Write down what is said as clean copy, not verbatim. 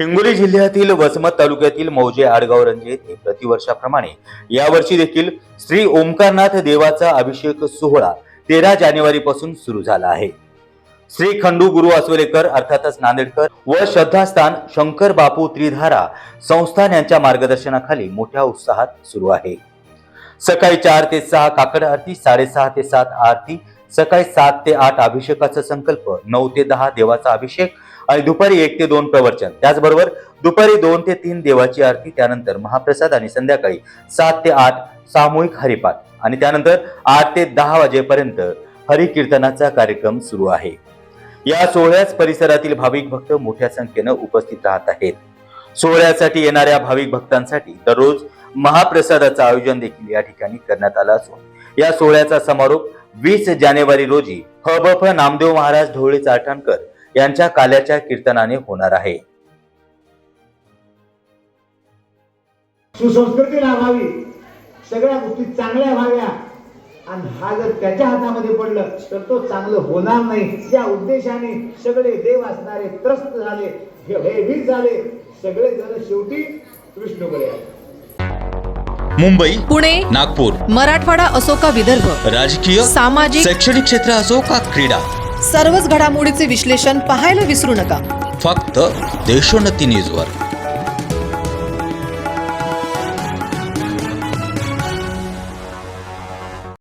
हिंगोली जिल्ह्यातील वसमत तालुक्यातील मौजे आडगाव रंजे येथे प्रतिवर्षाप्रमाणे यावर्षी देखील श्री ओंकारनाथ देवाचा अभिषेक सोहळा 13 जानेवारी पासून सुरू झाला आहे। श्री खंडू गुरु आसवलेकर अर्थातच नांदेडकर व श्रद्धास्थान शंकर बापू त्रिधारा संस्थान यांच्या मार्गदर्शनाखाली मोठ्या उत्साहात सुरू आहे। सकाळी 4 ते 6 काकड आरती, 6:30 ते 7 आरती, सकाळी 7 ते 8 अभिषेकाचा संकल्प, 9 ते 10 देवाचा अभिषेक आणि दुपारी 1 ते 2 प्रवचन, त्याचबरोबर दुपारी 2 ते 3 देवाची आरती, त्यानंतर महाप्रसाद आणि संध्याकाळी 7 ते 8 सामूहिक हरिपाठ आणि त्यानंतर 8 ते 10 वाजेपर्यंत हरिकीर्तनाचा कार्यक्रम सुरू आहे। या सोहळ्यास परिसरातील भाविक भक्त मोठ्या संख्येने उपस्थित राहत आहेत। सोहळ्यासाठी येणाऱ्या भाविक भक्तांसाठी दररोज महाप्रसादाचं आयोजन देखील या ठिकाणी करण्यात आलं असून या सोहळ्याचा समारोप 20 जानेवारी रोजी हबफ नामदेव महाराज ढोळे चारठाणकर यांच्या काल्याच्या कीर्तनाने होणार आहे। सुसंस्कृती लाभावी, सगळ्या गोष्टी चांगल्या व्हाव्या आणि हा जर त्याच्या हातामध्ये पडलं तर तो चांगलं होणार नाही। या उद्देशाने सगळे देव असणारे त्रस्त झाले, भयभीत झाले, सगळे जण शेवटी कृष्णकडे आले। मुंबई, पुणे, नागपूर, मराठवाडा असो का विदर्भ, राजकीय, सामाजिक, शैक्षणिक क्षेत्र असो का क्रीडा, सर्वच घडामोडीचे विश्लेषण पाहायला विसरू नका। फक्त देशोन्नती न्यूजवर।